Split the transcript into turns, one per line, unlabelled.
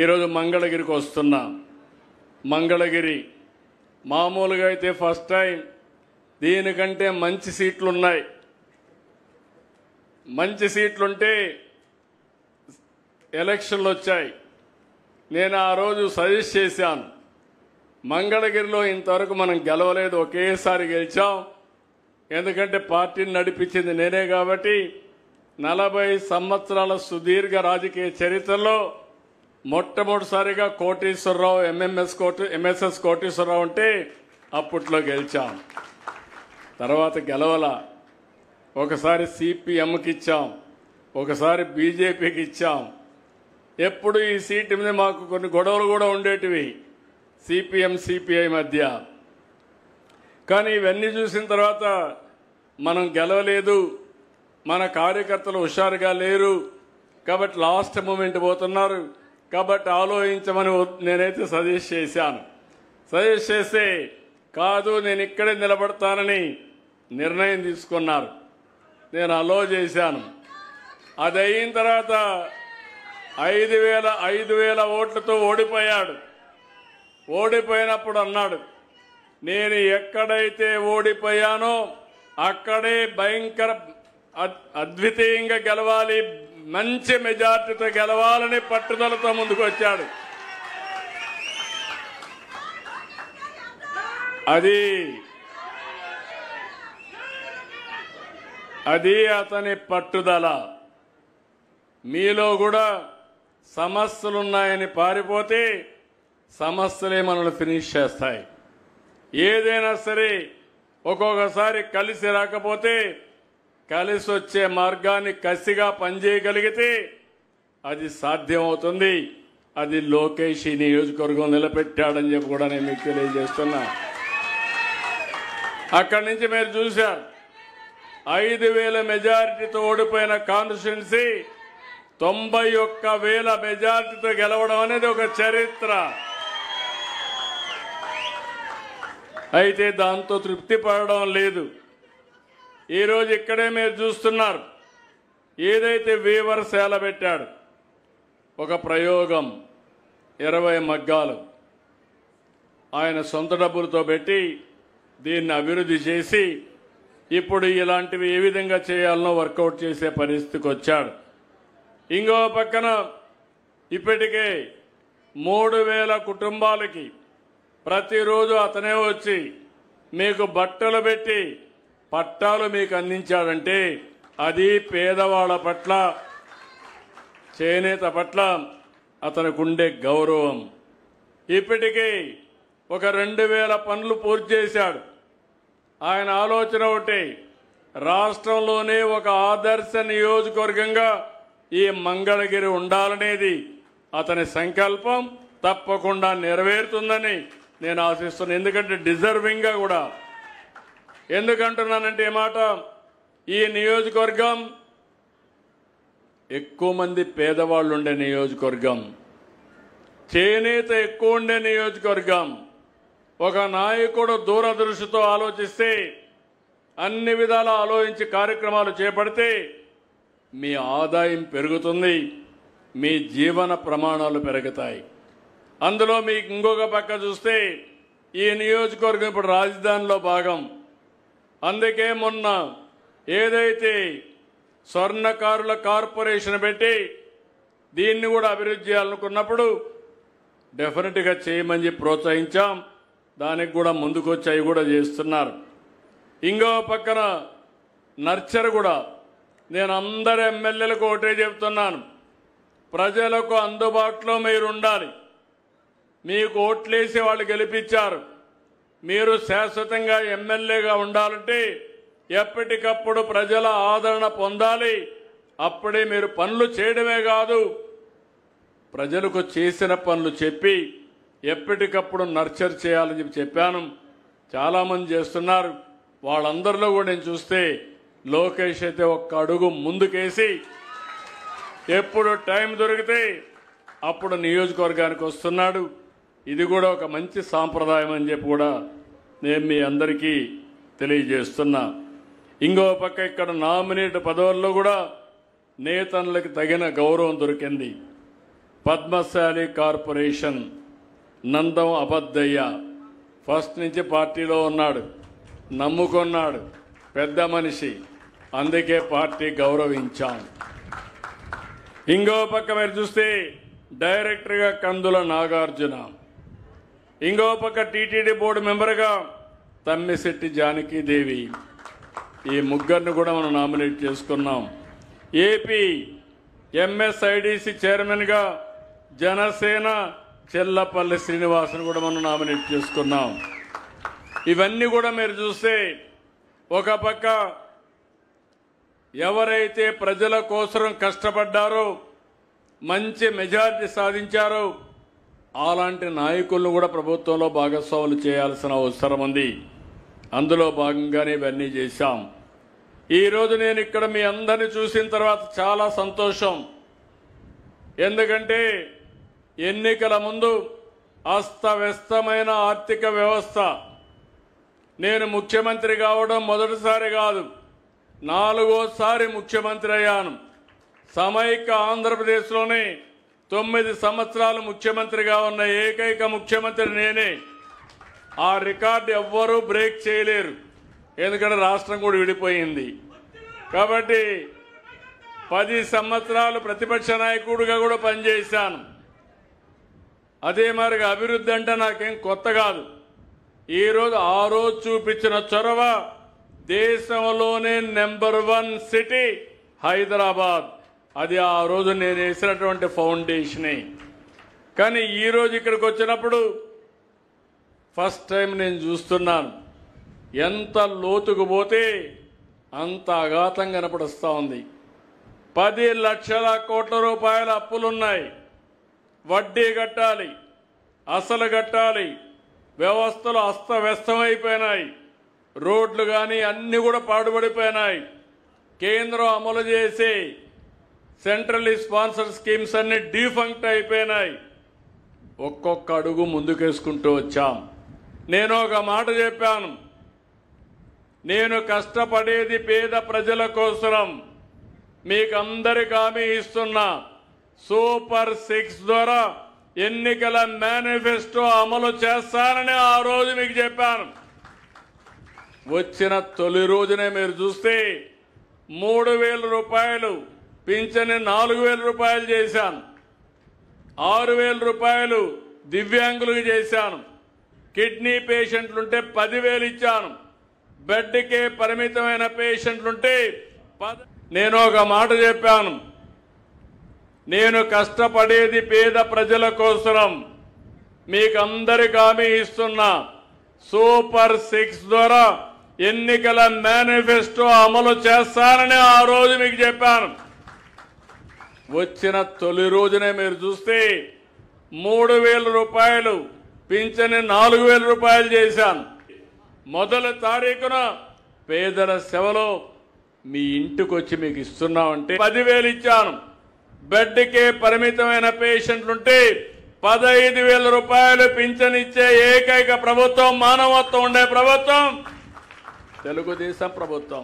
ఈరోజు మంగళగిరికి వస్తున్నా. మంగళగిరి మామూలుగా అయితే ఫస్ట్ టైం, దీనికంటే మంచి సీట్లు ఉన్నాయి. మంచి సీట్లుంటే ఎలక్షన్లు వచ్చాయి. నేను ఆ రోజు సజెస్ట్ చేశాను, మంగళగిరిలో ఇంతవరకు మనం గెలవలేదు, ఒకేసారి గెలిచాం. ఎందుకంటే పార్టీని నడిపించింది నేనే కాబట్టి 40 సంవత్సరాల సుదీర్ఘ రాజకీయ చరిత్రలో మొట్టమొదటిసారిగా కోటేశ్వరరావు ఎంఎస్ఎస్ కోటేశ్వరరావు అంటే అప్పట్లో గెలిచాం. తర్వాత గెలవల. ఒకసారి సిపిఎంకి ఇచ్చాం, ఒకసారి బీజేపీకి ఇచ్చాం. ఎప్పుడు ఈ సీటు మీద మాకు కొన్ని గొడవలు కూడా ఉండేటివి సిపిఎం సిపిఐ మధ్య. కానీ ఇవన్నీ చూసిన తర్వాత మనం గెలవలేదు, మన కార్యకర్తలు హుషారుగా లేరు కాబట్టి లాస్ట్ మూమెంట్ పోతున్నారు కాబట్టి ఆలోచించమని నేనైతే సజెస్ట్ చేశాను. సజెస్ట్ చేస్తే కాదు నేను ఇక్కడే నిలబడతానని నిర్ణయం తీసుకున్నారు. నేను అలో చేశాను. అది అయిన తర్వాత 5,000 ఓట్లతో ఓడిపోయాడు. ఓడిపోయినప్పుడు అన్నాడు, నేను ఎక్కడైతే ఓడిపోయానో అక్కడే భయంకర అద్వితీయంగా గెలవాలి, మంచి మెజార్టీతో గెలవాలని పట్టుదలతో ముందుకు వచ్చాడు. అది అతని పట్టుదల. మీలో కూడా సమస్యలున్నాయని పారిపోతే సమస్యలే మనల్ని ఫినిష్ చేస్తాయి. ఏదైనా సరే ఒక్కొక్కసారి కలిసి రాకపోతే కలిసి వచ్చే మార్గాన్ని కసిగా పనిచేయగలిగితే అది సాధ్యమవుతుంది. అది లోకేష్ ఈ నియోజకవర్గం నిలబెట్టాడని చెప్పి కూడా నేను మీకు తెలియజేస్తున్నా. అక్కడి నుంచి మీరు చూశారు, 5,000 మెజారిటీతో ఓడిపోయిన కాన్స్టిట్యున్సీ 91,000 మెజారిటీతో గెలవడం అనేది ఒక చరిత్ర. అయితే దాంతో తృప్తి పడడం లేదు. ఈరోజు ఇక్కడే మీరు చూస్తున్నారు, ఏదైతే వీవర్ సేల పెట్టాడు, ఒక ప్రయోగం 20 మగ్గాలు ఆయన సొంత డబ్బులతో పెట్టి దీన్ని అభివృద్ధి చేసి ఇప్పుడు ఇలాంటివి ఏ విధంగా చేయాలనో వర్కౌట్ చేసే పరిస్థితికి వచ్చాడు. ఇంకో పక్కన ఇప్పటికే 3,000 కుటుంబాలకి ప్రతిరోజు అతనే వచ్చి మీకు బట్టలు పెట్టి పట్టాలు మీకు అందించాడంటే అది పేదవాళ్ళ పట్ల, చేనేత పట్ల అతనికి ఉండే గౌరవం. ఇప్పటికీ ఒక 2,000 పనులు పూర్తి చేశాడు. ఆయన ఆలోచన ఒకటి, రాష్ట్రంలోనే ఒక ఆదర్శ నియోజకవర్గంగా ఈ మంగళగిరి ఉండాలనేది అతని సంకల్పం. తప్పకుండా నెరవేరుతుందని నేను ఆశిస్తున్నాను. ఎందుకంటే డిజర్వింగ్గా కూడా. ఎందుకంటున్నానంటే ఈ మాట, ఈ నియోజకవర్గం ఎక్కువ మంది పేదవాళ్ళు ఉండే నియోజకవర్గం, చేనేత ఎక్కువ ఉండే నియోజకవర్గం. ఒక నాయకుడు దూరదృష్టితో ఆలోచిస్తే, అన్ని విధాలా ఆలోచించి కార్యక్రమాలు చేపడితే మీ ఆదాయం పెరుగుతుంది, మీ జీవన ప్రమాణాలు పెరుగుతాయి. అందులో మీకు ఇంకొక పక్క చూస్తే ఈ నియోజకవర్గం ఇప్పుడు రాజధానిలో భాగం. అందుకే మొన్న ఏదైతే స్వర్ణకారుల కార్పొరేషన్ పెట్టి దీన్ని కూడా అభివృద్ధి చేయాలనుకున్నప్పుడు డెఫినెట్గా చేయమని చెప్పి ప్రోత్సహించాం. దానికి కూడా ముందుకొచ్చి అవి కూడా చేస్తున్నారు. ఇంకో పక్కన నర్చర్ కూడా నేను అందరు ఎమ్మెల్యేలకు ఒకటే చెప్తున్నాను, ప్రజలకు అందుబాటులో మీరు ఉండాలి. మీకు ఓట్లేసి వాళ్ళు గెలిపించారు, మీరు శాశ్వతంగా ఎమ్మెల్యేగా ఉండాలంటే ఎప్పటికప్పుడు ప్రజల ఆదరణ పొందాలి. అప్పుడే మీరు పనులు చేయడమే కాదు, ప్రజలకు చేసిన పనులు చెప్పి ఎప్పటికప్పుడు నర్చర్ చేయాలని చెప్పాను. చాలామంది చేస్తున్నారు. వాళ్ళందరిలో కూడా నేను చూస్తే లోకేష్ అయితే ఒక్క అడుగు ముందుకేసి ఎప్పుడు టైం దొరికితే అప్పుడు నియోజకవర్గానికి వస్తున్నాడు. ఇది కూడా ఒక మంచి సాంప్రదాయం అని చెప్పి కూడా నేను మీ అందరికీ తెలియజేస్తున్నా. ఇంకో పక్క ఇక్కడ నామినేట్ పదవుల్లో కూడా నేతలకు తగిన గౌరవం దొరికింది. పద్మశాలి కార్పొరేషన్ నందం అబద్దయ్య ఫస్ట్ నుంచి పార్టీలో ఉన్నాడు, నమ్ముకున్నాడు, పెద్ద మనిషి, అందుకే పార్టీ గౌరవించాం. ఇంకో పక్క మీరు చూస్తే డైరెక్టర్గా కందుల నాగార్జున, ఇంకో పక్క టీటీడీ బోర్డు మెంబర్గా తమ్మిశెట్టి జానకీదేవి, ఈ ముగ్గురిని కూడా మనం నామినేట్ చేసుకున్నాం. ఏపీ ఎంఎస్ఐడిసి చైర్మన్గా జనసేన చెల్లపల్లి శ్రీనివాసును కూడా మనం నామినేట్ చేసుకున్నాం. ఇవన్నీ కూడా మీరు చూస్తే ఒక పక్క ఎవరైతే ప్రజల కోసం కష్టపడ్డారో, మంచి మెజారిటీ సాధించారో అలాంటి నాయకులను కూడా ప్రభుత్వంలో భాగస్వాములు చేయాల్సిన అవసరం ఉంది. అందులో భాగంగానే ఇవన్నీ చేశాం. ఈరోజు నేను ఇక్కడ మీ అందరినీ చూసిన తర్వాత చాలా సంతోషం. ఎందుకంటే ఎన్నికల ముందు అస్తవ్యస్తమైన ఆర్థిక వ్యవస్థ, నేను ముఖ్యమంత్రి కావడం మొదటిసారి కాదు, 4వసారి ముఖ్యమంత్రి అయ్యాను. సమైక్య ఆంధ్రప్రదేశ్లోనే 9 సంవత్సరాలు ముఖ్యమంత్రిగా ఉన్న ఏకైక ముఖ్యమంత్రి నేనే. ఆ రికార్డు ఎవ్వరూ బ్రేక్ చేయలేరు, ఎందుకంటే రాష్ట్రం కూడా విడిపోయింది. కాబట్టి 10 సంవత్సరాలు ప్రతిపక్ష నాయకుడిగా కూడా పనిచేశాను. అదే మరిగా అభివృద్ధి అంటే నాకేం కొత్త కాదు. ఈరోజు ఆ రోజు చూపించిన చొరవ, దేశంలోనే నెంబర్ 1 సిటీ హైదరాబాద్, అది ఆ రోజు నేను వేసినటువంటి ఫౌండేషనే. కానీ ఈరోజు ఇక్కడికి వచ్చినప్పుడు ఫస్ట్ టైం నేను చూస్తున్నాను, ఎంత లోతుకు పోతే అంత అఘాతం కనపడుస్తూ ఉంది. 10 లక్షల కోట్ల రూపాయల అప్పులున్నాయి, వడ్డీ కట్టాలి, అసలు కట్టాలి, వ్యవస్థలు అస్తవ్యస్తమైపోయినాయి, రోడ్లు కానీ అన్నీ కూడా పాడుపడిపోయినాయి. కేంద్రం అమలు చేసే సెంట్రల్లీ స్పాన్సర్ స్కీమ్స్ అన్ని డీఫంక్ట్ అయిపోయినాయి. ఒక్కొక్క అడుగు ముందుకేసుకుంటూ వచ్చాం. నేను ఒక మాట చెప్పాను, నేను కష్టపడేది పేద ప్రజల కోసం. మీకు అందరికి హామీ ఇస్తున్నా, సూపర్ 6 ద్వారా ఎన్నికల మేనిఫెస్టో అమలు చేస్తానని ఆ రోజు మీకు చెప్పాను. వచ్చిన తొలి రోజునే మీరు చూస్తే 3,000 రూపాయలు పింఛని 4,000 రూపాయలు చేశాను, 6,000 రూపాయలు దివ్యాంగులకు చేశాను, కిడ్నీ పేషెంట్లుంటే 10,000 ఇచ్చాను, బెడ్కే పరిమితమైన పేషెంట్లుంటే నేను ఒక మాట చెప్పాను, నేను కష్టపడేది పేద ప్రజల కోసం. మీకు అందరికి హామీ ఇస్తున్నా, సూపర్ 6 ద్వారా ఎన్నికల మేనిఫెస్టో అమలు చేస్తానని ఆ రోజు మీకు చెప్పాను. వచ్చిన తొలి రోజునే మీరు చూస్తే 3,000 రూపాయలు పింఛని 4,000 రూపాయలు చేశాను. మొదటి తారీఖున పేదల సేవలో మీ ఇంటికి వచ్చి మీకు ఇస్తున్నామంటే 10,000 ఇచ్చాను, బెడ్కే పరిమితమైన పేషెంట్లుంటే 15,000 రూపాయలు పింఛన్ ఇచ్చే ఏకైక ప్రభుత్వం, మానవత్వం ఉండే ప్రభుత్వం తెలుగుదేశం ప్రభుత్వం.